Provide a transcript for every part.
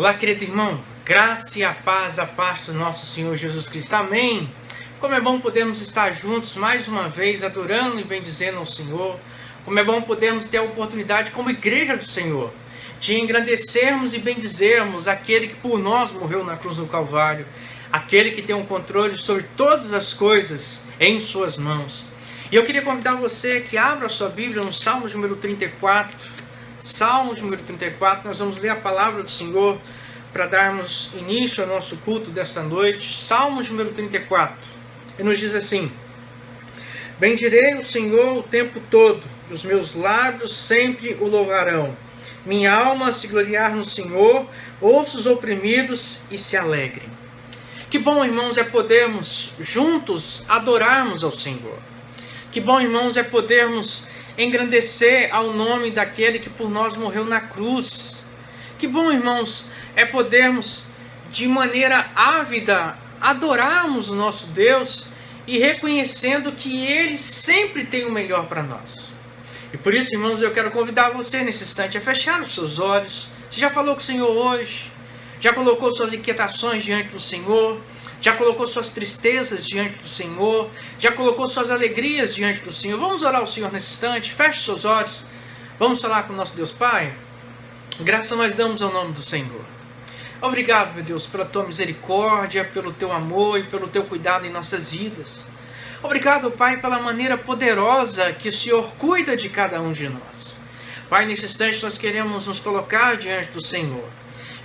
Olá, querido irmão, graça e a paz do nosso Senhor Jesus Cristo. Amém. Como é bom podermos estar juntos mais uma vez, adorando e bendizendo ao Senhor. Como é bom podermos ter a oportunidade, como igreja do Senhor, de engrandecermos e bendizermos aquele que por nós morreu na cruz do Calvário, aquele que tem um controle sobre todas as coisas em suas mãos. E eu queria convidar você que abra a sua Bíblia no Salmo número 34. Salmos número 34, nós vamos ler a palavra do Senhor para darmos início ao nosso culto desta noite. Salmos número 34, e nos diz assim: bendirei o Senhor o tempo todo, e os meus lábios sempre o louvarão. Minha alma se gloriar no Senhor, ouça os oprimidos e se alegrem. Que bom, irmãos, é podermos juntos adorarmos ao Senhor. Que bom, irmãos, é podermos engrandecer ao nome daquele que por nós morreu na cruz. Que bom, irmãos, é podermos de maneira ávida adorarmos o nosso Deus e reconhecendo que Ele sempre tem o melhor para nós. E por isso, irmãos, eu quero convidar você nesse instante a fechar os seus olhos. Você já falou com o Senhor hoje? Já colocou suas inquietações diante do Senhor? Já colocou suas tristezas diante do Senhor? Já colocou suas alegrias diante do Senhor? Vamos orar ao Senhor nesse instante. Feche seus olhos. Vamos falar com o nosso Deus Pai. Graça nós damos ao nome do Senhor. Obrigado, meu Deus, pela tua misericórdia, pelo teu amor e pelo teu cuidado em nossas vidas. Obrigado, Pai, pela maneira poderosa que o Senhor cuida de cada um de nós. Pai, nesse instante nós queremos nos colocar diante do Senhor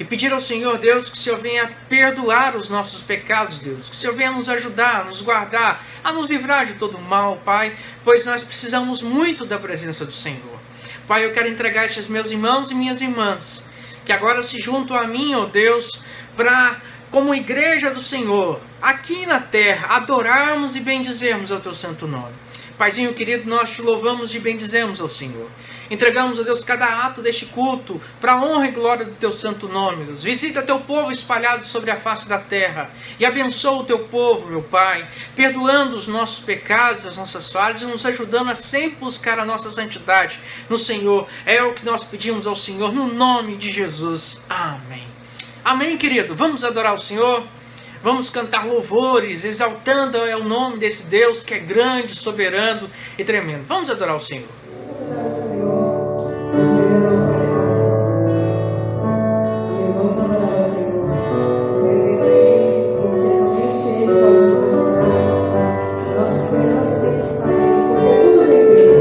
e pedir ao Senhor, Deus, que o Senhor venha perdoar os nossos pecados, Deus. Que o Senhor venha nos ajudar, nos guardar, a nos livrar de todo mal, Pai, pois nós precisamos muito da presença do Senhor. Pai, eu quero entregar estes meus irmãos e minhas irmãs, que agora se juntam a mim, ó Deus, para, como igreja do Senhor, aqui na terra, adorarmos e bendizermos ao teu santo nome. Paizinho querido, nós te louvamos e bendizemos ao Senhor. Entregamos a Deus cada ato deste culto para a honra e glória do teu santo nome, Deus. Visita teu povo espalhado sobre a face da terra e abençoa o teu povo, meu Pai, perdoando os nossos pecados, as nossas falhas e nos ajudando a sempre buscar a nossa santidade no Senhor. É o que nós pedimos ao Senhor no nome de Jesus. Amém. Amém, querido. Vamos adorar o Senhor. Vamos cantar louvores, exaltando o nome desse Deus que é grande, soberano e tremendo. Vamos adorar o Senhor. Vamos adorar o Senhor. Você entender porque somente Ele pode nos ajudar. Nossa esperança tem que estar nele, porque tudo vem dele.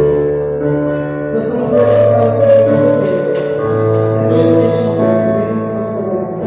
Nós vamos glorificar o Senhor por dele. Até mesmo neste momento, amém? Vamos adorar.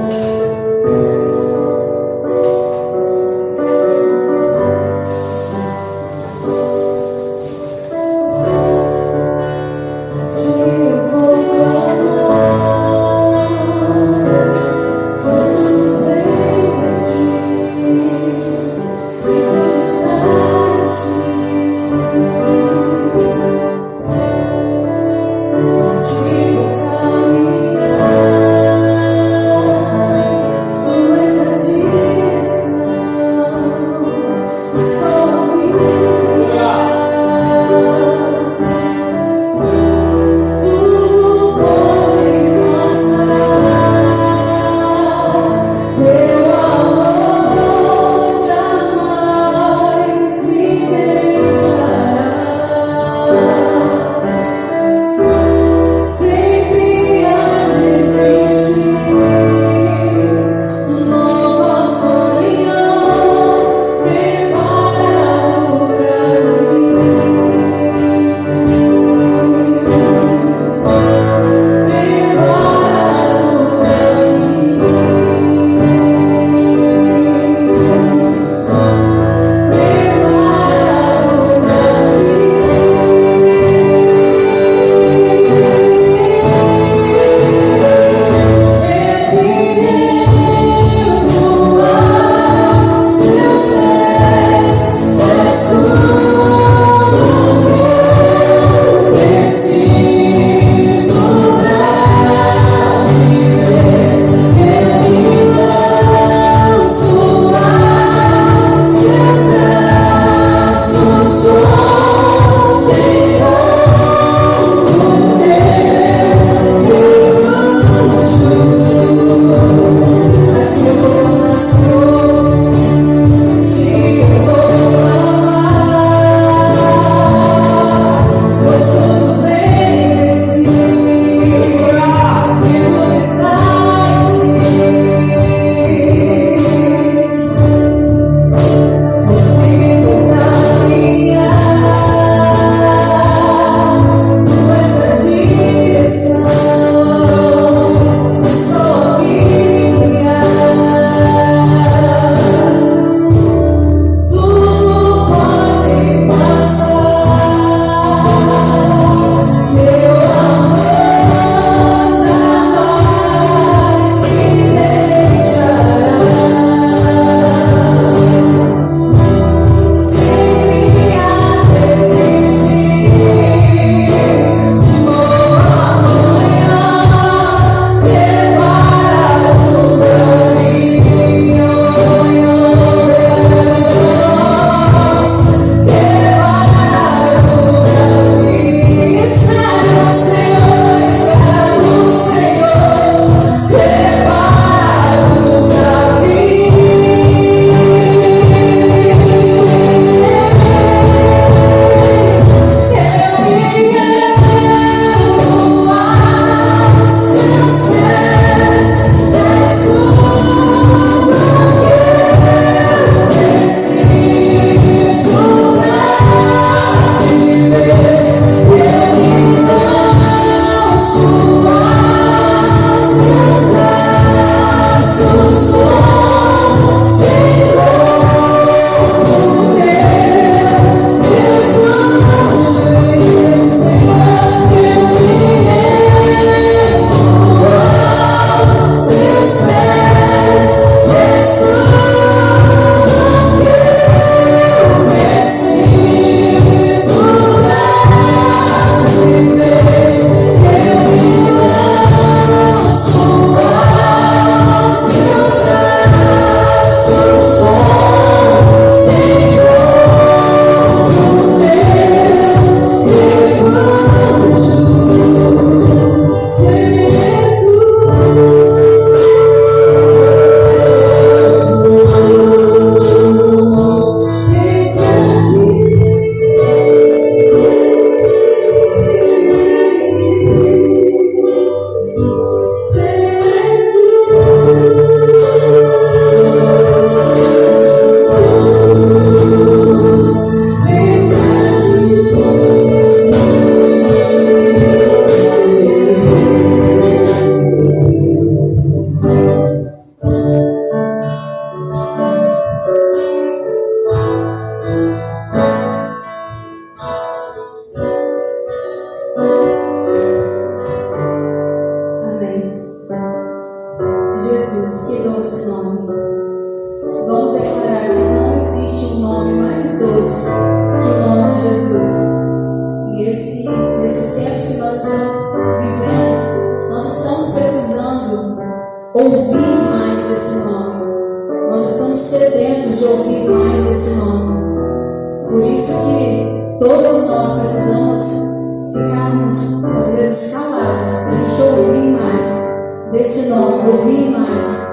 esse nome, ouvir mais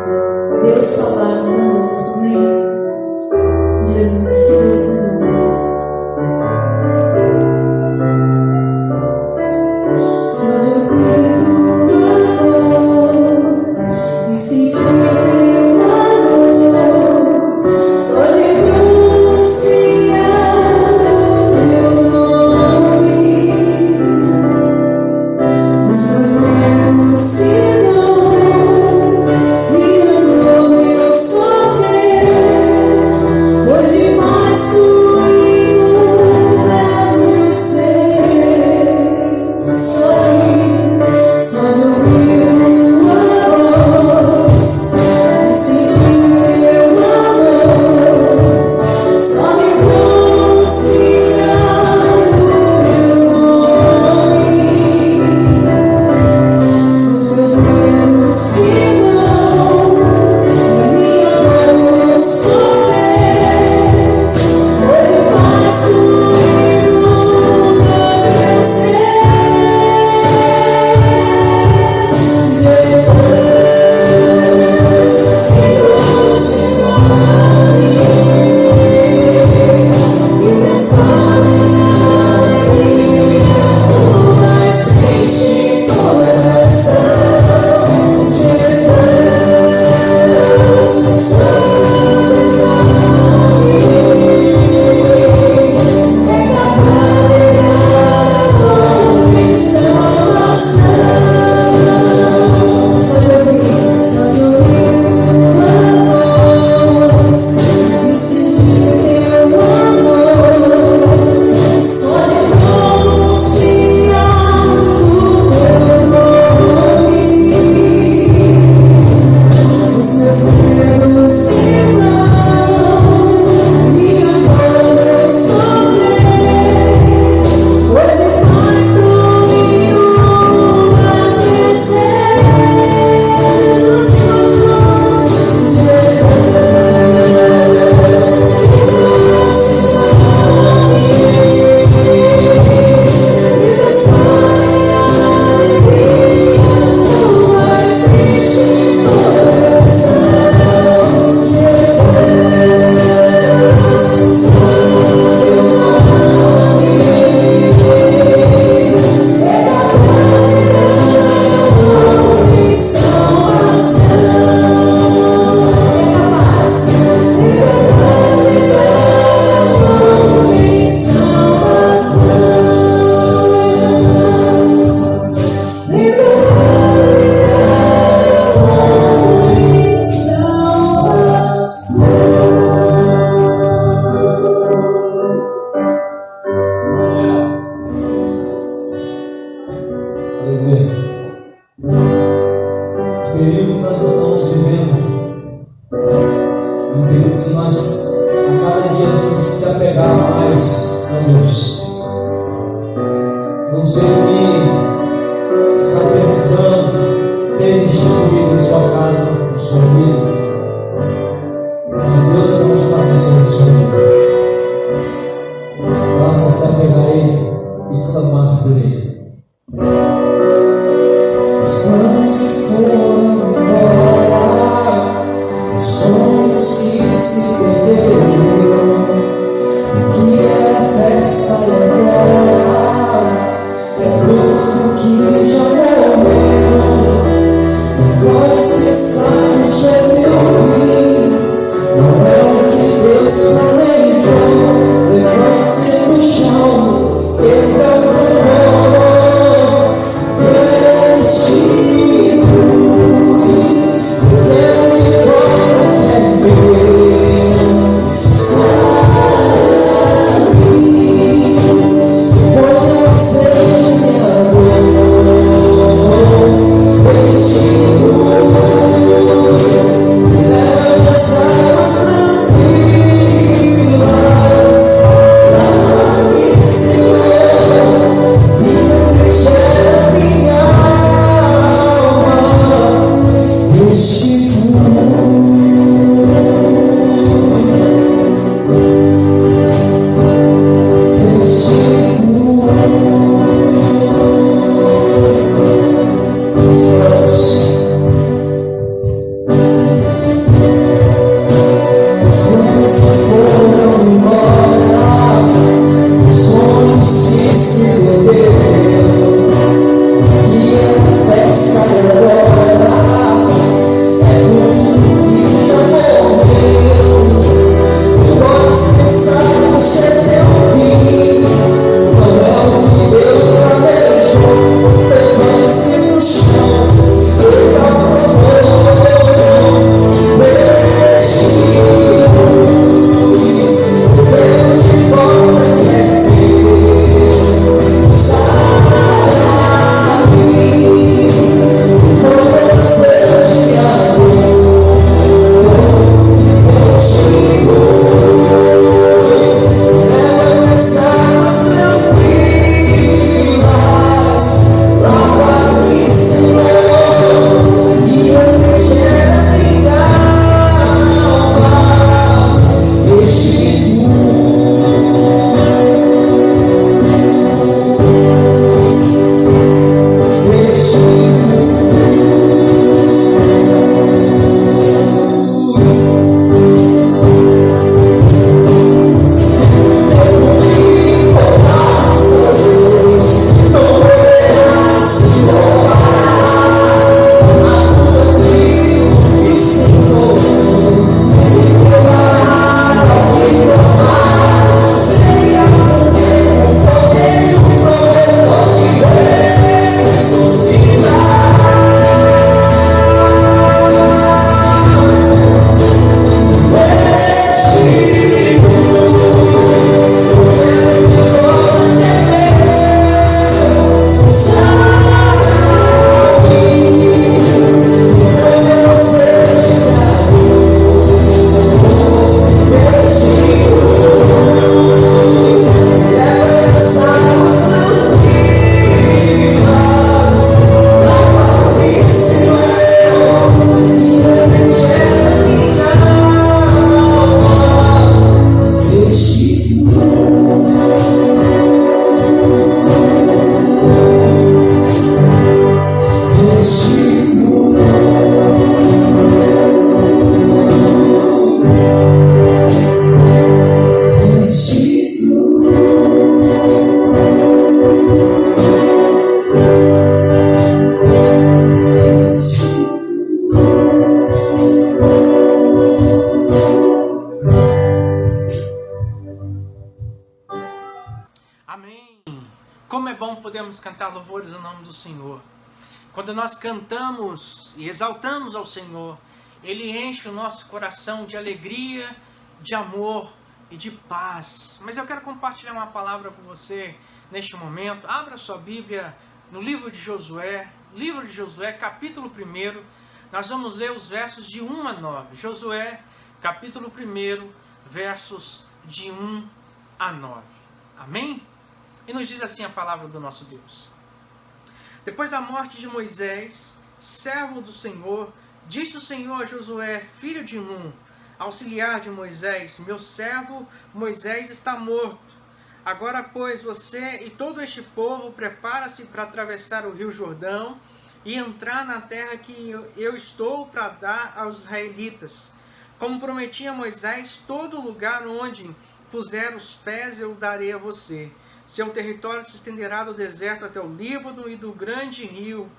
Deus falar conosco, amém? Jesus, que Deus se nome. Só de ouvir tua voz e sentir teu amor, só de pronunciar o teu nome, os meus medos se vão. Amém. Como é bom podermos cantar louvores ao nome do Senhor. Quando nós cantamos e exaltamos ao Senhor, Ele enche o nosso coração de alegria, de amor e de paz. Mas eu quero compartilhar uma palavra com você neste momento. Abra sua Bíblia no livro de Josué, capítulo 1. Nós vamos ler os versos de 1 a 9. Josué, capítulo 1, versos de 1 a 9. Amém? E nos diz assim a palavra do nosso Deus. Depois da morte de Moisés, servo do Senhor, disse o Senhor a Josué, filho de Nun, auxiliar de Moisés: meu servo Moisés está morto. Agora, pois, você e todo este povo prepara-se para atravessar o rio Jordão e entrar na terra que eu estou para dar aos israelitas. Como prometi a Moisés, todo lugar onde puser os pés eu darei a você. Seu território se estenderá do deserto até o Líbano e do grande rio,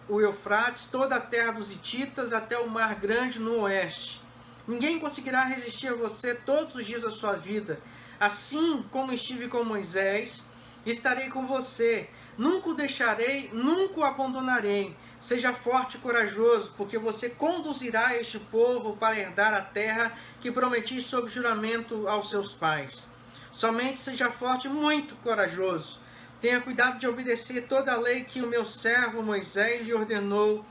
o Eufrates, toda a terra dos hititas até o mar grande no oeste. Ninguém conseguirá resistir a você todos os dias da sua vida. Assim como estive com Moisés, estarei com você. Nunca o deixarei, nunca o abandonarei. Seja forte e corajoso, porque você conduzirá este povo para herdar a terra que prometi sob juramento aos seus pais. Somente seja forte e muito corajoso. Tenha cuidado de obedecer toda a lei que o meu servo Moisés lhe ordenou.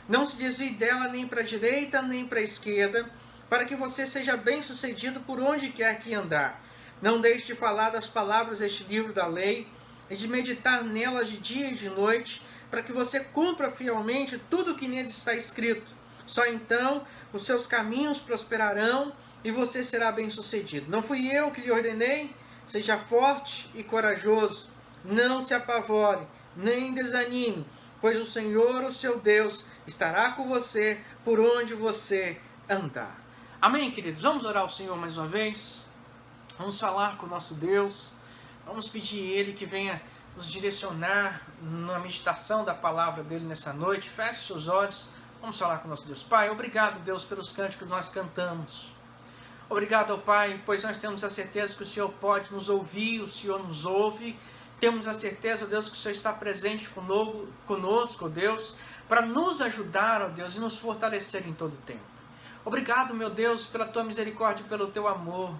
Não se desvie dela nem para a direita nem para a esquerda, para que você seja bem-sucedido por onde quer que andar. Não deixe de falar das palavras deste livro da lei e de meditar nelas de dia e de noite, para que você cumpra fielmente tudo o que nele está escrito. Só então os seus caminhos prosperarão e você será bem-sucedido. Não fui eu que lhe ordenei? Seja forte e corajoso. Não se apavore, nem desanime, pois o Senhor, o seu Deus, estará com você por onde você andar. Amém, queridos? Vamos orar ao Senhor mais uma vez? Vamos falar com o nosso Deus. Vamos pedir a Ele que venha nos direcionar na meditação da palavra dEle nessa noite. Feche seus olhos. Vamos falar com o nosso Deus. Pai, obrigado, Deus, pelos cânticos que nós cantamos. Obrigado, Pai, pois nós temos a certeza que o Senhor pode nos ouvir, o Senhor nos ouve. Temos a certeza, Deus, que o Senhor está presente conosco, Deus, para nos ajudar, ó Deus, e nos fortalecer em todo o tempo. Obrigado, meu Deus, pela Tua misericórdia e pelo Teu amor.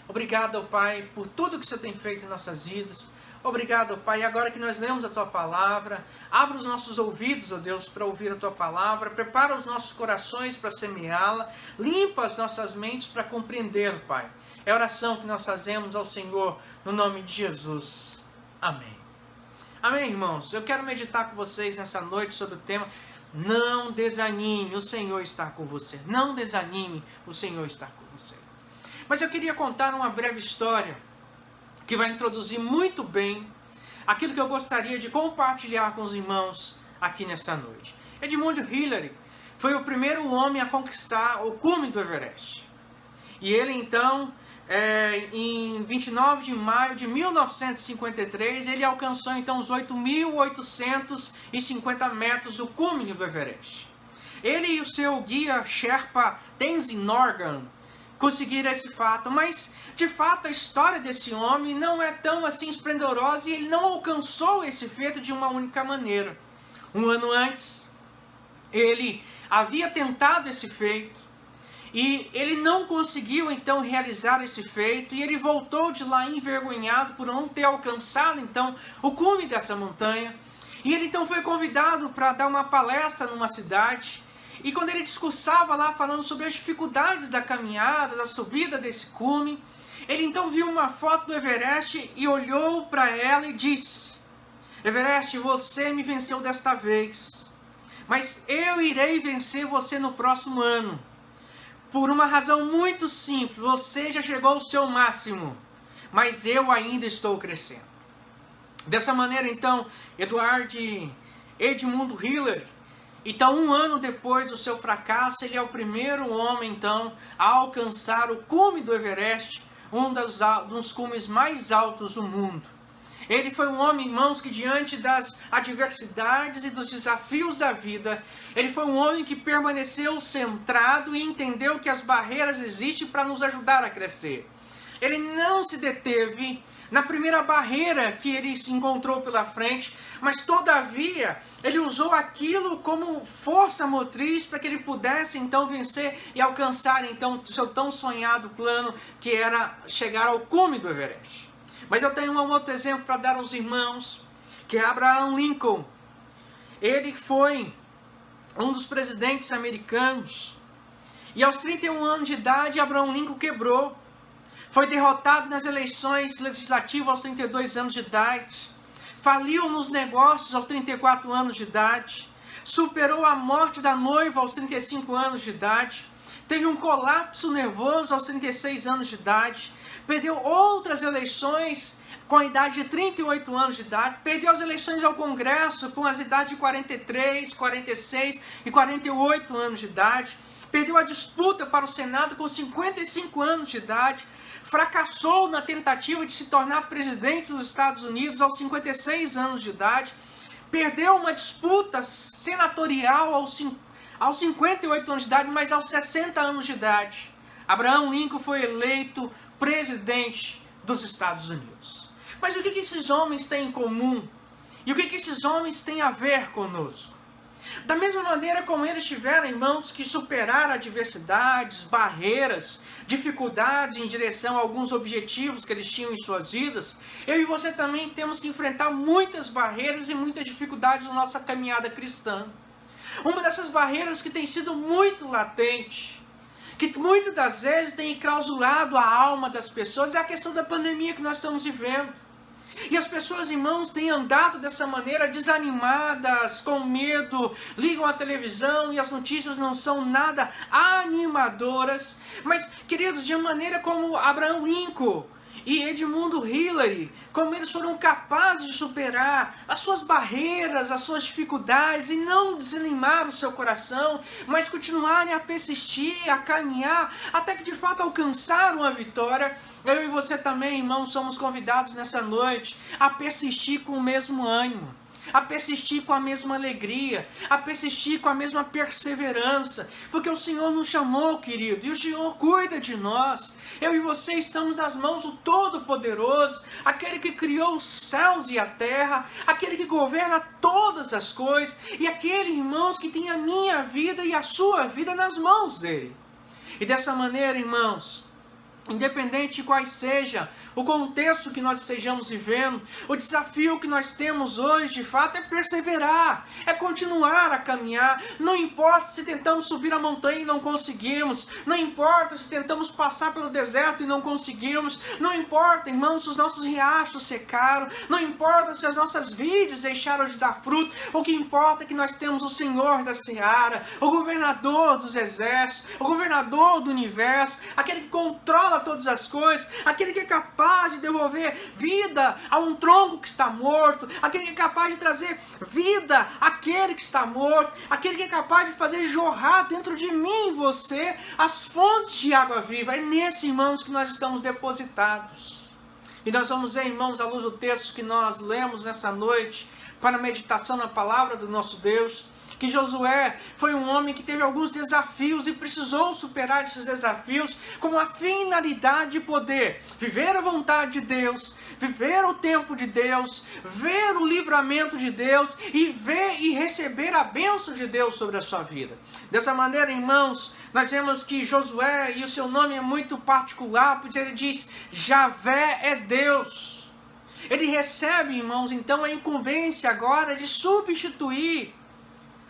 Obrigado, ó Pai, por tudo que o Senhor tem feito em nossas vidas. Obrigado, ó Pai, e agora que nós lemos a Tua palavra, abra os nossos ouvidos, ó Deus, para ouvir a Tua palavra, prepara os nossos corações para semeá-la, limpa as nossas mentes para compreender, Pai. É a oração que nós fazemos ao Senhor, no nome de Jesus. Amém. Amém, irmãos? Eu quero meditar com vocês nessa noite sobre o tema Não desanime, o Senhor está com você. Não desanime, o Senhor está com você. Mas eu queria contar uma breve história que vai introduzir muito bem aquilo que eu gostaria de compartilhar com os irmãos aqui nesta noite. Edmund Hillary foi o primeiro homem a conquistar o cume do Everest. E ele então, em 29 de maio de 1953, ele alcançou então os 8.850 metros do cume do Everest. Ele e o seu guia Sherpa Tenzin Norgay conseguiram esse fato, mas de fato a história desse homem não é tão assim esplendorosa e ele não alcançou esse feito de uma única maneira. Um ano antes, ele havia tentado esse feito e ele não conseguiu então realizar esse feito e ele voltou de lá envergonhado por não ter alcançado então o cume dessa montanha. E ele então foi convidado para dar uma palestra numa cidade. E quando ele discursava lá falando sobre as dificuldades da caminhada, da subida desse cume, ele então viu uma foto do Everest e olhou para ela e disse: Everest, você me venceu desta vez, mas eu irei vencer você no próximo ano. Por uma razão muito simples, você já chegou ao seu máximo, mas eu ainda estou crescendo. Dessa maneira então, Edmund Hillary, então, um ano depois do seu fracasso, ele é o primeiro homem, então, a alcançar o cume do Everest, um dos cumes mais altos do mundo. Ele foi um homem, irmãos, que diante das adversidades e dos desafios da vida, ele foi um homem que permaneceu centrado e entendeu que as barreiras existem para nos ajudar a crescer. Ele não se deteve na primeira barreira que ele se encontrou pela frente, mas todavia ele usou aquilo como força motriz para que ele pudesse então vencer e alcançar então o seu tão sonhado plano, que era chegar ao cume do Everest. Mas eu tenho um outro exemplo para dar aos irmãos, que é Abraham Lincoln. Ele foi um dos presidentes americanos, e aos 31 anos de idade Abraham Lincoln quebrou. Foi derrotado nas eleições legislativas aos 32 anos de idade. Faliu nos negócios aos 34 anos de idade. Superou a morte da noiva aos 35 anos de idade. Teve um colapso nervoso aos 36 anos de idade. Perdeu outras eleições com a idade de 38 anos de idade. Perdeu as eleições ao Congresso com as idades de 43, 46 e 48 anos de idade. Perdeu a disputa para o Senado com 55 anos de idade. Fracassou na tentativa de se tornar presidente dos Estados Unidos aos 56 anos de idade. Perdeu uma disputa senatorial aos 58 anos de idade, mas aos 60 anos de idade, Abraham Lincoln foi eleito presidente dos Estados Unidos. Mas o que esses homens têm em comum? E o que esses homens têm a ver conosco? Da mesma maneira como eles tiveram, irmãos, que superar adversidades, barreiras, dificuldades em direção a alguns objetivos que eles tinham em suas vidas, eu e você também temos que enfrentar muitas barreiras e muitas dificuldades na nossa caminhada cristã. Uma dessas barreiras que tem sido muito latente, que muitas das vezes tem enclausurado a alma das pessoas, é a questão da pandemia que nós estamos vivendo. E as pessoas, irmãos, têm andado dessa maneira desanimadas, com medo, ligam a televisão e as notícias não são nada animadoras. Mas, queridos, de uma maneira como Abraham Lincoln e Edmund Hillary, como eles foram capazes de superar as suas barreiras, as suas dificuldades e não desanimar o seu coração, mas continuarem a persistir, a caminhar, até que de fato alcançaram a vitória. Eu e você também, irmãos, somos convidados nessa noite a persistir com o mesmo ânimo, a persistir com a mesma alegria, a persistir com a mesma perseverança, porque o Senhor nos chamou, querido, e o Senhor cuida de nós. Eu e você estamos nas mãos do Todo-Poderoso, aquele que criou os céus e a terra, aquele que governa todas as coisas, e aquele, irmãos, que tem a minha vida e a sua vida nas mãos dele. E dessa maneira, irmãos, independente de quais seja o contexto que nós estejamos vivendo, o desafio que nós temos hoje, de fato, é perseverar, é continuar a caminhar. Não importa se tentamos subir a montanha e não conseguimos, não importa se tentamos passar pelo deserto e não conseguimos, não importa, irmãos, se os nossos riachos secaram, não importa se as nossas vides deixaram de dar fruto, o que importa é que nós temos o Senhor da Seara, o governador dos exércitos, o governador do universo, aquele que controla todas as coisas, aquele que é capaz de devolver vida a um tronco que está morto, aquele que é capaz de trazer vida àquele que está morto, aquele que é capaz de fazer jorrar dentro de mim e você as fontes de água viva. É nesse, irmãos, que nós estamos depositados. E nós vamos ver, irmãos, à luz do texto que nós lemos nessa noite, para a meditação na palavra do nosso Deus, que Josué foi um homem que teve alguns desafios e precisou superar esses desafios com a finalidade de poder viver a vontade de Deus, viver o tempo de Deus, ver o livramento de Deus e ver e receber a bênção de Deus sobre a sua vida. Dessa maneira, irmãos, nós vemos que Josué, e o seu nome é muito particular, pois ele diz: Javé é Deus. Ele recebe, irmãos, então a incumbência agora de substituir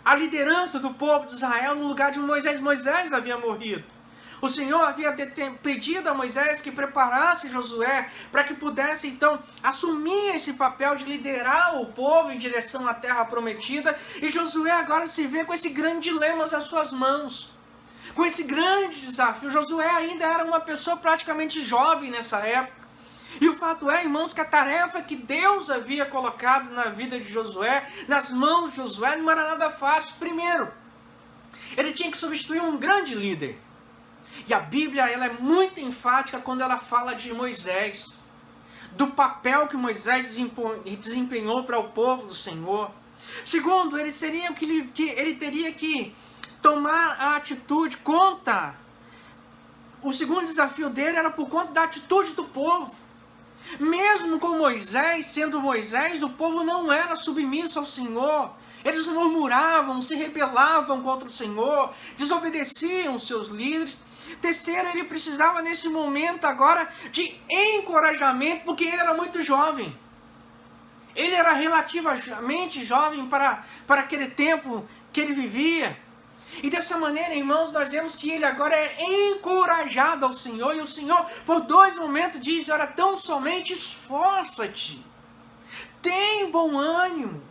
a liderança do povo de Israel no lugar de Moisés. Moisés havia morrido. O Senhor havia pedido a Moisés que preparasse Josué para que pudesse então assumir esse papel de liderar o povo em direção à terra prometida. E Josué agora se vê com esse grande dilema nas suas mãos, com esse grande desafio. Josué ainda era uma pessoa praticamente jovem nessa época. E o fato é, irmãos, que a tarefa que Deus havia colocado na vida de Josué, nas mãos de Josué, não era nada fácil. Primeiro, ele tinha que substituir um grande líder. E a Bíblia, ela é muito enfática quando ela fala de Moisés, do papel que Moisés desempenhou para o povo do Senhor. Segundo, ele teria que tomar a atitude contra o segundo desafio dele era por conta da atitude do povo. Mesmo com Moisés, sendo Moisés, o povo não era submisso ao Senhor. Eles murmuravam, se rebelavam contra o Senhor, desobedeciam os seus líderes. Terceiro, ele precisava nesse momento agora de encorajamento, porque ele era muito jovem. Ele era relativamente jovem para aquele tempo que ele vivia. E dessa maneira, irmãos, nós vemos que ele agora é encorajado ao Senhor. E o Senhor, por 2 momentos, diz: ora, tão somente esforça-te. Tem bom ânimo.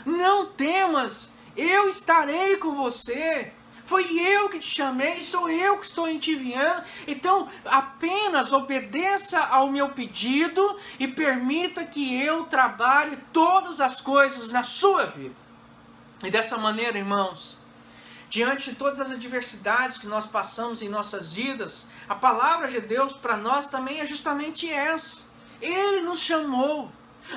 Não temas, eu estarei com você. Foi eu que te chamei, sou eu que estou te enviando. Então, apenas obedeça ao meu pedido e permita que eu trabalhe todas as coisas na sua vida. E dessa maneira, irmãos, diante de todas as adversidades que nós passamos em nossas vidas, a palavra de Deus para nós também é justamente essa. Ele nos chamou,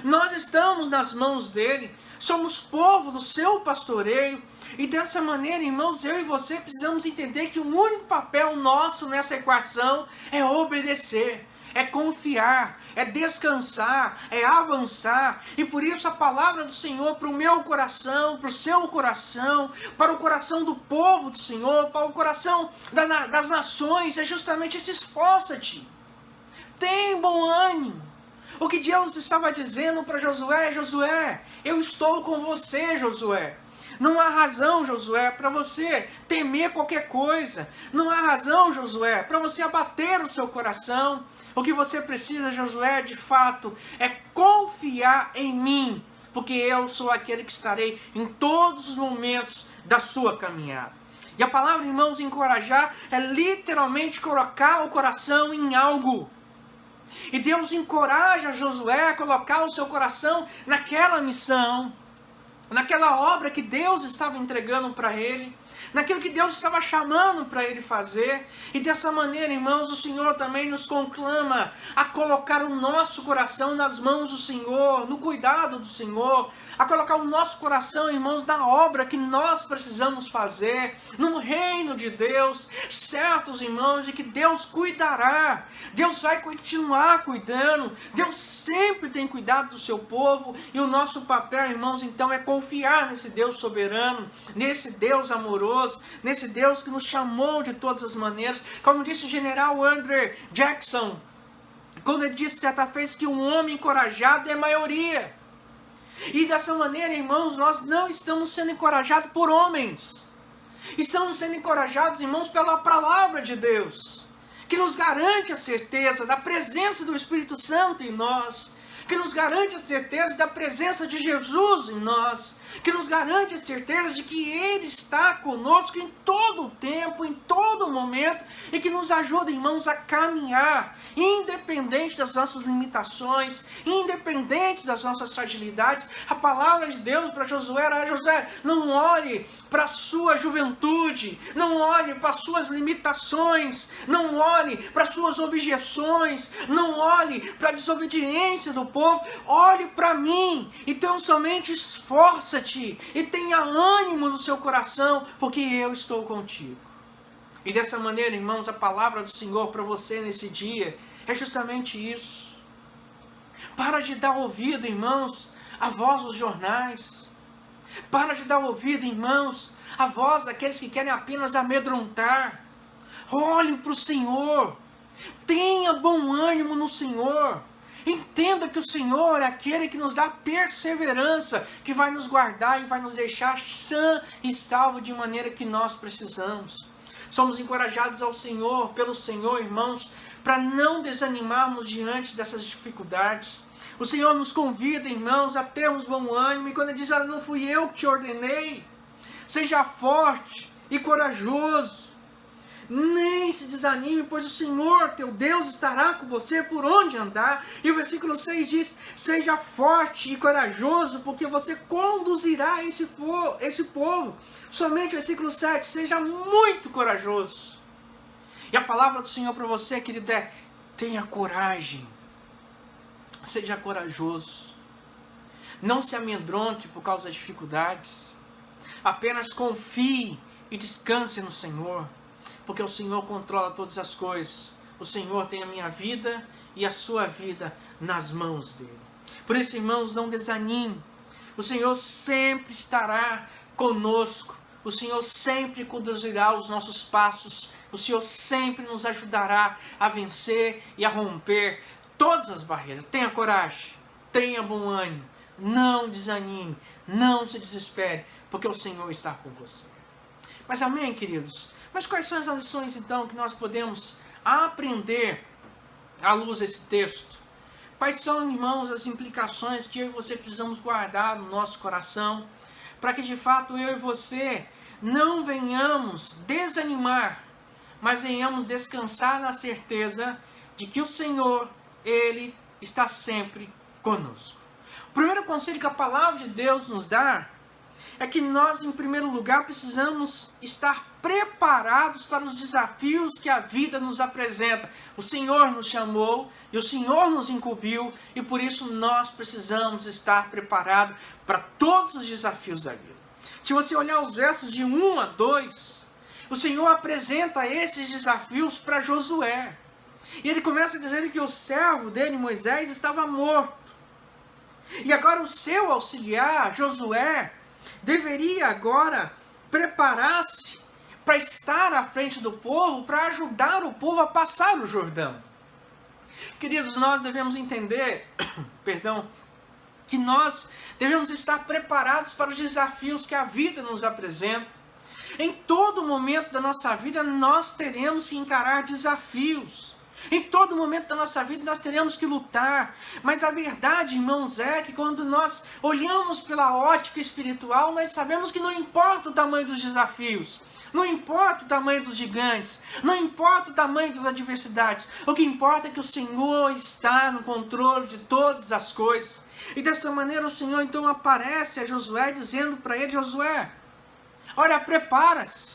nós estamos nas mãos dele, somos povo do seu pastoreio. E dessa maneira, irmãos, eu e você precisamos entender que o único papel nosso nessa equação é obedecer, é confiar, é descansar, é avançar. E por isso a palavra do Senhor para o meu coração, para o seu coração, para o coração do povo do Senhor, para o coração das nações, é justamente esse: esforça-te, tem bom ânimo. O que Deus estava dizendo para Josué: Josué, eu estou com você, Josué. Não há razão, Josué, para você temer qualquer coisa. Não há razão, Josué, para você abater o seu coração. O que você precisa, Josué, de fato, é confiar em mim, porque eu sou aquele que estarei em todos os momentos da sua caminhada. E a palavra, irmãos, encorajar é literalmente colocar o coração em algo. E Deus encoraja Josué a colocar o seu coração naquela missão, naquela obra que Deus estava entregando para ele, naquilo que Deus estava chamando para ele fazer. E dessa maneira, irmãos, o Senhor também nos conclama a colocar o nosso coração nas mãos do Senhor, no cuidado do Senhor, a colocar o nosso coração, irmãos, na obra que nós precisamos fazer, no reino de Deus, certos, irmãos, de que Deus cuidará, Deus vai continuar cuidando, Deus sempre tem cuidado do seu povo. E o nosso papel, irmãos, então, é confiar nesse Deus soberano, nesse Deus amoroso, nesse Deus que nos chamou de todas as maneiras. Como disse o general Andrew Jackson, quando ele disse certa vez que um homem encorajado é maioria. E dessa maneira, irmãos, nós não estamos sendo encorajados por homens. Estamos sendo encorajados, irmãos, pela palavra de Deus, que nos garante a certeza da presença do Espírito Santo em nós, que nos garante a certeza da presença de Jesus em nós, que nos garante a certeza de que Ele está conosco em todo o tempo, em todo momento, e que nos ajuda, irmãos, a caminhar, independente das nossas limitações, independente das nossas fragilidades. A palavra de Deus para Josué era: Josué, não olhe para a sua juventude, não olhe para as suas limitações, não olhe para as suas objeções, não olhe para a desobediência do povo, olhe para mim. Então somente esforça-te e tenha ânimo no seu coração, porque eu estou contigo. E dessa maneira, irmãos, a palavra do Senhor para você nesse dia é justamente isso. Para de dar ouvido, irmãos, à voz dos jornais. Para de dar ouvido, irmãos, à voz daqueles que querem apenas amedrontar. Olhe para o Senhor. Tenha bom ânimo no Senhor. Entenda que o Senhor é aquele que nos dá perseverança, que vai nos guardar e vai nos deixar sã e salvo de maneira que nós precisamos. Somos encorajados ao Senhor, pelo Senhor, irmãos, para não desanimarmos diante dessas dificuldades. O Senhor nos convida, irmãos, a termos bom ânimo. E quando Ele diz: olha, não fui eu que te ordenei, seja forte e corajoso. Nem se desanime, pois o Senhor teu Deus estará com você por onde andar. E o versículo 6 diz: seja forte e corajoso, porque você conduzirá esse povo. Somente o versículo 7: seja muito corajoso. E a palavra do Senhor para você, querido, é: tenha coragem. Seja corajoso. Não se amedronte por causa das dificuldades. Apenas confie e descanse no Senhor. porque o Senhor controla todas as coisas. O Senhor tem a minha vida e a sua vida nas mãos dele. Por isso, irmãos, não desanime. O Senhor sempre estará conosco. O Senhor sempre conduzirá os nossos passos. O Senhor sempre nos ajudará a vencer e a romper todas as barreiras. Tenha coragem, tenha bom ânimo, não desanime, não se desespere, porque o Senhor está com você. Mas amém, queridos? Mas quais são as lições, então, que nós podemos aprender à luz desse texto? Quais são, irmãos, as implicações que eu e você precisamos guardar no nosso coração, para que de fato eu e você não venhamos desanimar, mas venhamos descansar na certeza de que o Senhor, Ele está sempre conosco. O primeiro conselho que a palavra de Deus nos dá é que nós, em primeiro lugar, precisamos estar preparados para os desafios que a vida nos apresenta. O Senhor nos chamou e o Senhor nos incumbiu, e por isso nós precisamos estar preparados para todos os desafios da vida. Se você olhar os versos de 1 a 2, o Senhor apresenta esses desafios para Josué. E ele começa dizendo que o servo dele, Moisés, estava morto. E agora o seu auxiliar, Josué, deveria agora preparar-se para estar à frente do povo, para ajudar o povo a passar o Jordão. Queridos, nós devemos entender, que nós devemos estar preparados para os desafios que a vida nos apresenta. Em todo momento da nossa vida nós teremos que encarar desafios. Em todo momento da nossa vida nós teremos que lutar. Mas a verdade, irmãos, é que quando nós olhamos pela ótica espiritual, nós sabemos que não importa o tamanho dos desafios, não importa o tamanho dos gigantes, não importa o tamanho das adversidades. O que importa é que o Senhor está no controle de todas as coisas. E dessa maneira o Senhor então aparece a Josué dizendo para ele: Josué, olha, prepara-se,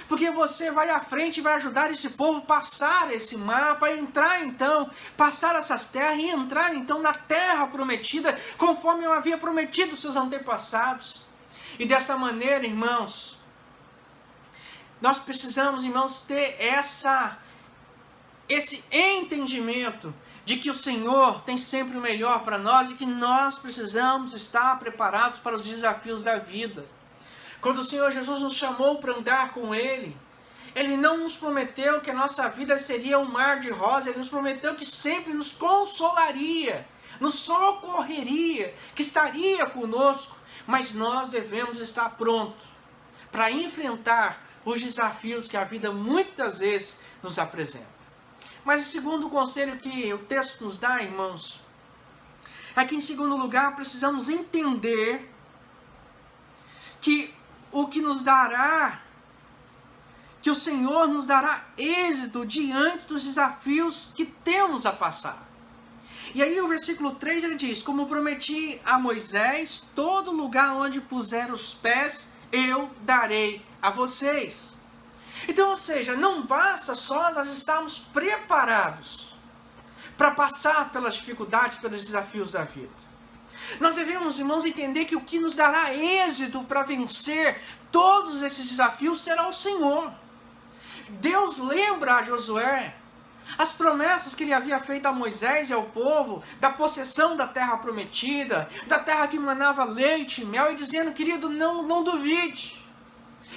porque você vai à frente e vai ajudar esse povo a passar esse mar, para entrar então, passar essas terras e entrar então na terra prometida, conforme eu havia prometido aos seus antepassados. E dessa maneira, irmãos, nós precisamos, irmãos, ter esse entendimento de que o Senhor tem sempre o melhor para nós e que nós precisamos estar preparados para os desafios da vida. Quando o Senhor Jesus nos chamou para andar com Ele, Ele não nos prometeu que a nossa vida seria um mar de rosas. Ele nos prometeu que sempre nos consolaria, nos socorreria, que estaria conosco. Mas nós devemos estar prontos para enfrentar os desafios que a vida muitas vezes nos apresenta. Mas o segundo conselho que o texto nos dá, irmãos, é que em segundo lugar precisamos entender que o Senhor nos dará êxito diante dos desafios que temos a passar. E aí o versículo 3 ele diz: como prometi a Moisés, todo lugar onde puser os pés, eu darei a vocês. Então, ou seja, não basta só nós estarmos preparados para passar pelas dificuldades, pelos desafios da vida. Nós devemos, irmãos, entender que o que nos dará êxito para vencer todos esses desafios será o Senhor. Deus lembra a Josué as promessas que ele havia feito a Moisés e ao povo, da possessão da terra prometida, da terra que manava leite e mel, e dizendo: querido, não duvide.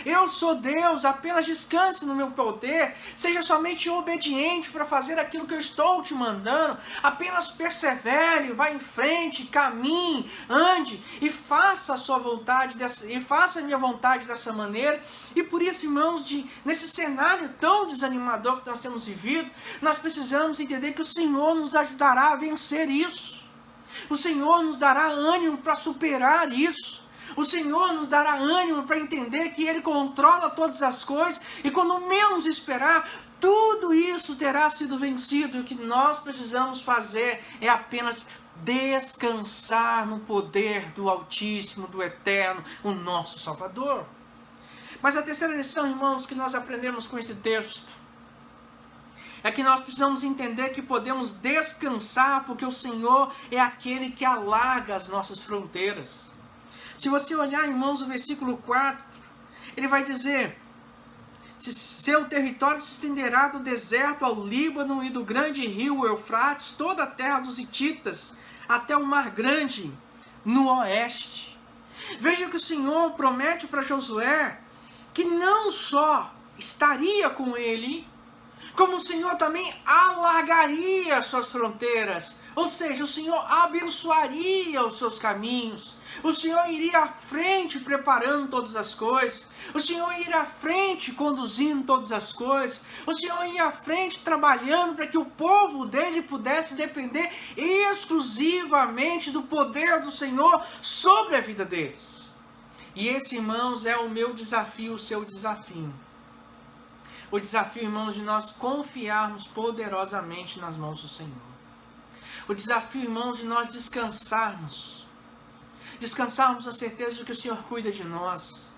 Eu sou Deus, apenas descanse no meu poder, seja somente obediente para fazer aquilo que eu estou te mandando, apenas persevere, vá em frente, caminhe, ande e faça a sua vontade, e faça a minha vontade dessa maneira. E por isso, irmãos, nesse cenário tão desanimador que nós temos vivido, nós precisamos entender que o Senhor nos ajudará a vencer isso. O Senhor nos dará ânimo para superar isso. O Senhor nos dará ânimo para entender que Ele controla todas as coisas e quando menos esperar, tudo isso terá sido vencido. E o que nós precisamos fazer é apenas descansar no poder do Altíssimo, do Eterno, o nosso Salvador. Mas a terceira lição, irmãos, que nós aprendemos com esse texto é que nós precisamos entender que podemos descansar porque o Senhor é aquele que alarga as nossas fronteiras. Se você olhar, irmãos, o versículo 4, ele vai dizer Seu território se estenderá do deserto ao Líbano e do grande rio Eufrates, toda a terra dos hititas, até o mar grande no oeste. Veja que o Senhor promete para Josué que não só estaria com ele, como o Senhor também alargaria suas fronteiras. Ou seja, o Senhor abençoaria os seus caminhos. O Senhor iria à frente preparando todas as coisas. O Senhor iria à frente conduzindo todas as coisas. O Senhor ia à frente trabalhando para que o povo dele pudesse depender exclusivamente do poder do Senhor sobre a vida deles. E esse, irmãos, é o meu desafio, o seu desafio. O desafio, irmãos, de nós confiarmos poderosamente nas mãos do Senhor. O desafio, irmãos, de nós descansarmos. Descansarmos a certeza de que o Senhor cuida de nós.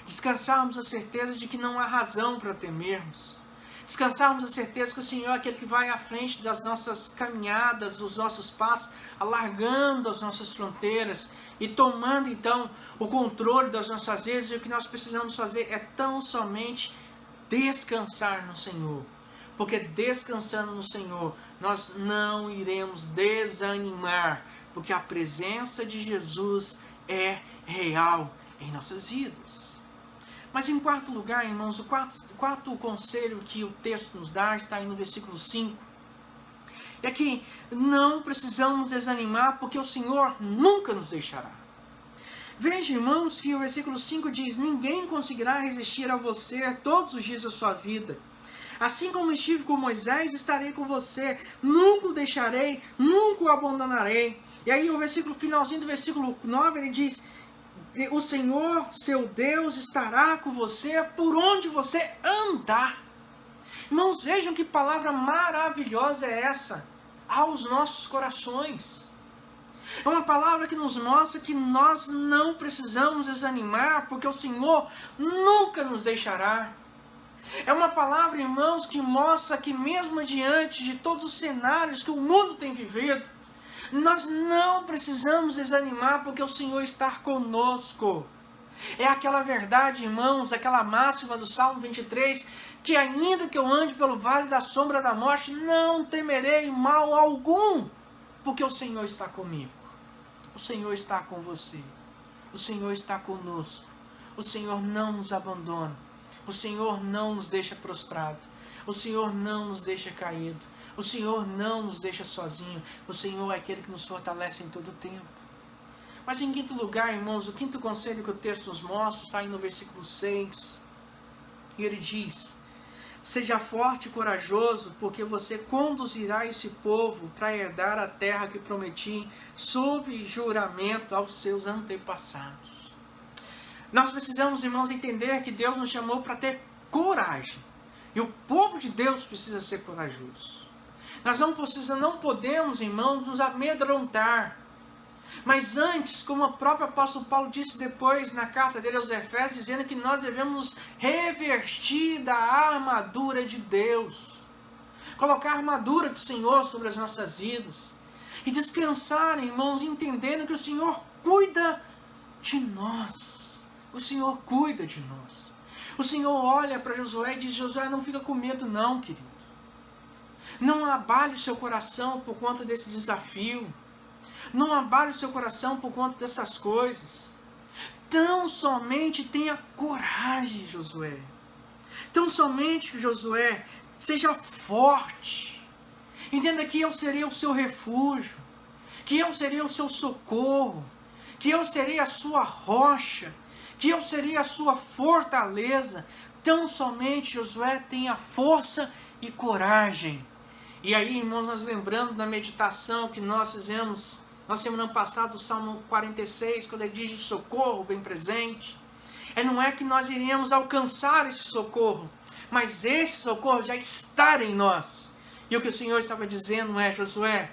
Descansarmos a certeza de que não há razão para temermos. Descansarmos a certeza que o Senhor é aquele que vai à frente das nossas caminhadas, dos nossos passos, alargando as nossas fronteiras e tomando, então, o controle das nossas vidas. E o que nós precisamos fazer é tão somente descansar no Senhor, porque descansando no Senhor, nós não iremos desanimar, porque a presença de Jesus é real em nossas vidas. Mas em quarto lugar, irmãos, o quarto conselho que o texto nos dá está aí no versículo 5. É que não precisamos desanimar, porque o Senhor nunca nos deixará. Veja, irmãos, que o versículo 5 diz: ninguém conseguirá resistir a você todos os dias da sua vida. Assim como estive com Moisés, estarei com você. Nunca o deixarei, nunca o abandonarei. E aí o finalzinho do versículo 9, ele diz: o Senhor, seu Deus, estará com você por onde você andar. Irmãos, vejam que palavra maravilhosa é essa aos nossos corações. É uma palavra que nos mostra que nós não precisamos desanimar, porque o Senhor nunca nos deixará. É uma palavra, irmãos, que mostra que mesmo diante de todos os cenários que o mundo tem vivido, nós não precisamos desanimar, porque o Senhor está conosco. É aquela verdade, irmãos, aquela máxima do Salmo 23, que ainda que eu ande pelo vale da sombra da morte, não temerei mal algum, porque o Senhor está comigo. O Senhor está com você. O Senhor está conosco. O Senhor não nos abandona. O Senhor não nos deixa prostrado. O Senhor não nos deixa caído. O Senhor não nos deixa sozinho. O Senhor é aquele que nos fortalece em todo o tempo. Mas em quinto lugar, irmãos, o quinto conselho que o texto nos mostra está aí no versículo 6. E ele diz: seja forte e corajoso, porque você conduzirá esse povo para herdar a terra que prometi sob juramento aos seus antepassados. Nós precisamos, irmãos, entender que Deus nos chamou para ter coragem. E o povo de Deus precisa ser corajoso. Nós não podemos, irmãos, nos amedrontar. Mas antes, como o próprio apóstolo Paulo disse depois na carta dele aos Efésios, dizendo que nós devemos nos revestir da armadura de Deus. Colocar a armadura do Senhor sobre as nossas vidas. E descansar, irmãos, entendendo que o Senhor cuida de nós. O Senhor cuida de nós. O Senhor olha para Josué e diz: Josué, não fica com medo não, querido. Não abale o seu coração por conta desse desafio. Não abale o seu coração por conta dessas coisas. Tão somente tenha coragem, Josué. Tão somente, Josué, seja forte. Entenda que eu serei o seu refúgio. Que eu serei o seu socorro. Que eu serei a sua rocha. Que eu serei a sua fortaleza. Tão somente, Josué, tenha força e coragem. E aí, irmãos, nós lembrando da meditação que nós fizemos na semana passada, o Salmo 46, quando ele diz o socorro bem presente. Não é que nós iremos alcançar esse socorro, mas esse socorro já está em nós. E o que o Senhor estava dizendo é: Josué,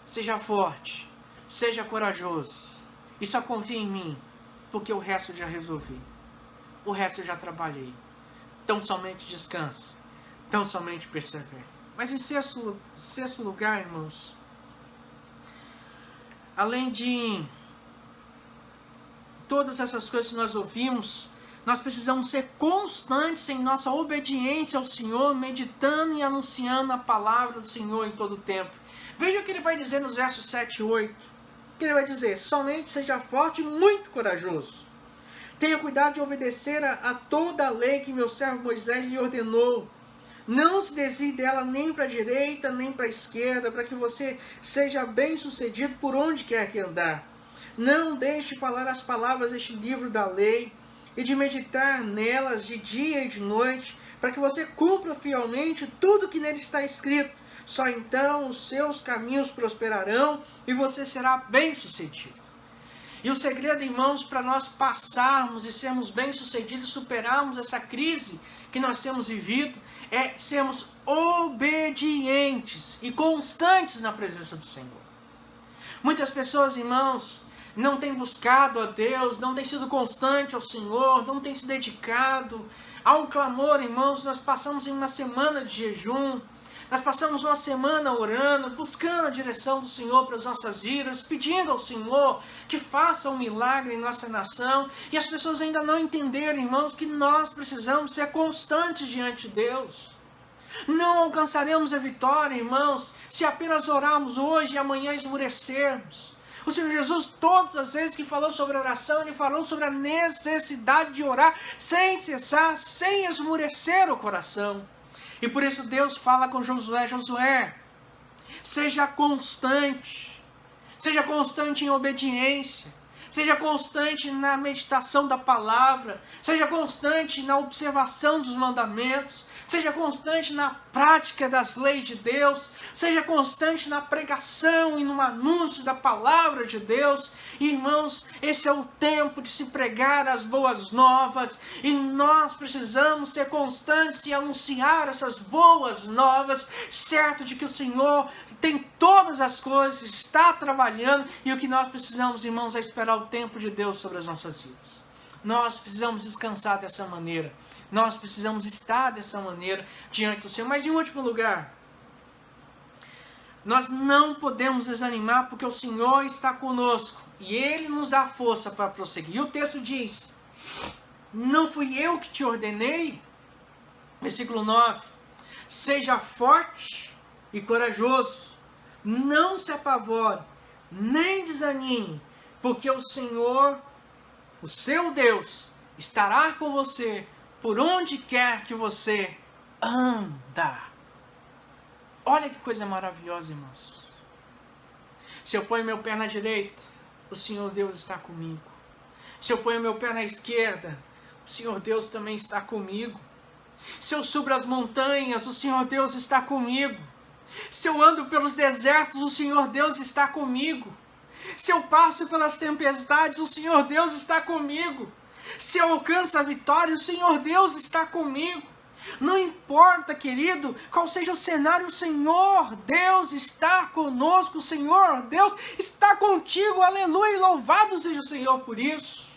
seja forte, seja corajoso, e só confie em mim, porque o resto eu já resolvi. O resto eu já trabalhei. Tão somente descanse, tão somente persevere. Mas em sexto lugar, irmãos, além de todas essas coisas que nós ouvimos, Nós precisamos ser constantes em nossa obediência ao Senhor, meditando e anunciando a palavra do Senhor em todo o tempo. Veja o que ele vai dizer nos versos 7 e 8. Que ele vai dizer: somente seja forte e muito corajoso. Tenha cuidado de obedecer a toda a lei que meu servo Moisés lhe ordenou. Não se desvie dela nem para a direita, nem para a esquerda, para que você seja bem sucedido por onde quer que andar. Não deixe de falar as palavras deste livro da lei e de meditar nelas de dia e de noite, para que você cumpra fielmente tudo que nele está escrito. Só então os seus caminhos prosperarão e você será bem sucedido. E o segredo, irmãos, para nós passarmos e sermos bem-sucedidos, superarmos essa crise que nós temos vivido, é sermos obedientes e constantes na presença do Senhor. Muitas pessoas, irmãos, não têm buscado a Deus, não têm sido constante ao Senhor, não têm se dedicado. Há um clamor, irmãos, nós passamos em uma semana de jejum, nós passamos uma semana orando, buscando a direção do Senhor para as nossas vidas, pedindo ao Senhor que faça um milagre em nossa nação. E as pessoas ainda não entenderam, irmãos, que nós precisamos ser constantes diante de Deus. Não alcançaremos a vitória, irmãos, se apenas orarmos hoje e amanhã esmorecermos. O Senhor Jesus, todas as vezes que falou sobre oração, Ele falou sobre a necessidade de orar sem cessar, sem esmorecer o coração. E por isso Deus fala com Josué: Josué, seja constante em obediência, seja constante na meditação da palavra, seja constante na observação dos mandamentos, seja constante na prática das leis de Deus, seja constante na pregação e no anúncio da palavra de Deus. Irmãos, esse é o tempo de se pregar as boas novas, e nós precisamos ser constantes e anunciar essas boas novas, certo de que o Senhor tem todas as coisas, está trabalhando, e o que nós precisamos, irmãos, é esperar o tempo de Deus sobre as nossas vidas. Nós precisamos descansar dessa maneira, nós precisamos estar dessa maneira diante do Senhor. Mas em último lugar, nós não podemos desanimar, porque o Senhor está conosco e Ele nos dá força para prosseguir. E o texto diz: não fui eu que te ordenei? Versículo 9: seja forte e corajoso, não se apavore, nem desanime, porque o Senhor, o seu Deus, estará com você por onde quer que você anda. Olha que coisa maravilhosa, irmãos. Se eu ponho meu pé na direita, o Senhor Deus está comigo. Se eu ponho meu pé na esquerda, o Senhor Deus também está comigo. Se eu subo as montanhas, o Senhor Deus está comigo. Se eu ando pelos desertos, o Senhor Deus está comigo. Se eu passo pelas tempestades, o Senhor Deus está comigo. Se eu alcanço a vitória, o Senhor Deus está comigo. Não importa, querido, qual seja o cenário, o Senhor Deus está conosco, o Senhor Deus está contigo, aleluia, e louvado seja o Senhor por isso.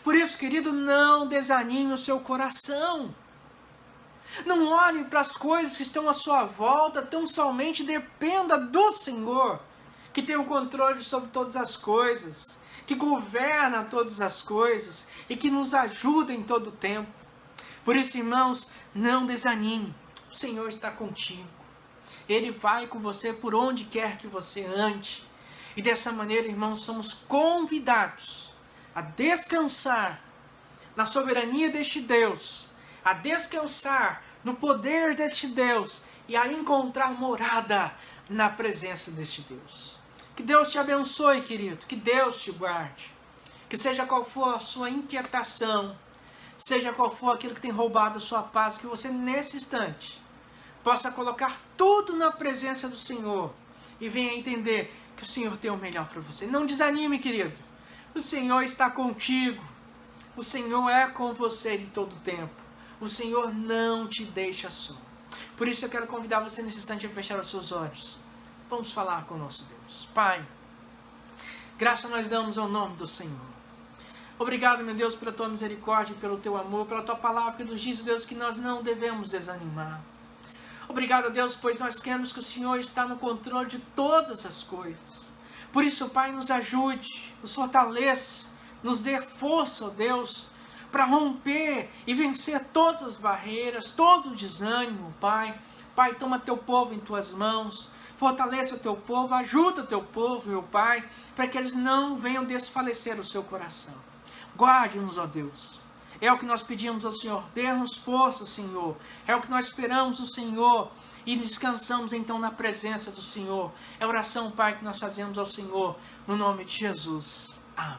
Por isso, querido, não desanime o seu coração. Não olhe para as coisas que estão à sua volta, tão somente dependa do Senhor, que tem o controle sobre todas as coisas, que governa todas as coisas e que nos ajuda em todo o tempo. Por isso, irmãos, não desanime, o Senhor está contigo. Ele vai com você por onde quer que você ande. E dessa maneira, irmãos, somos convidados a descansar na soberania deste Deus, a descansar no poder deste Deus e a encontrar morada na presença deste Deus. Que Deus te abençoe, querido, que Deus te guarde. Que seja qual for a sua inquietação, seja qual for aquilo que tem roubado a sua paz, que você nesse instante possa colocar tudo na presença do Senhor e venha entender que o Senhor tem o melhor para você. Não desanime, querido. O Senhor está contigo. O Senhor é com você em todo o tempo. O Senhor não te deixa só. Por isso eu quero convidar você nesse instante a fechar os seus olhos. Vamos falar com o nosso Deus. Pai, graça nós damos ao nome do Senhor. Obrigado, meu Deus, pela tua misericórdia, pelo teu amor, pela tua palavra que nos diz, Deus, que nós não devemos desanimar. Obrigado, Deus, pois nós queremos que o Senhor está no controle de todas as coisas. Por isso, Pai, nos ajude, nos fortaleça, nos dê força, ó Deus, para romper e vencer todas as barreiras, todo o desânimo, Pai. Pai, toma teu povo em tuas mãos, fortaleça o teu povo, ajuda o teu povo, meu Pai, para que eles não venham desfalecer o seu coração. Guarde-nos, ó Deus. É o que nós pedimos ao Senhor. Dê-nos força, Senhor. É o que nós esperamos do Senhor. E descansamos então na presença do Senhor. É a oração, Pai, que nós fazemos ao Senhor, no nome de Jesus. Amém.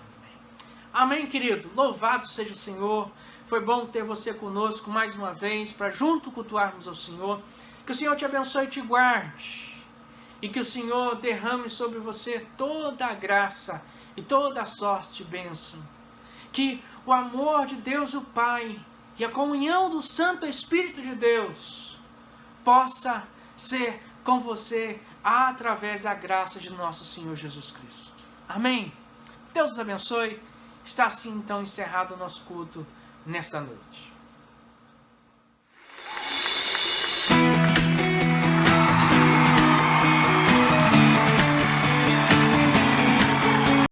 Amém, querido. Louvado seja o Senhor. Foi bom ter você conosco mais uma vez, para junto cultuarmos ao Senhor. Que o Senhor te abençoe e te guarde. E que o Senhor derrame sobre você toda a graça e toda a sorte e bênção. Que o amor de Deus o Pai e a comunhão do Santo Espírito de Deus possa ser com você através da graça de nosso Senhor Jesus Cristo. Amém? Deus os abençoe. Está assim então encerrado o nosso culto nesta noite.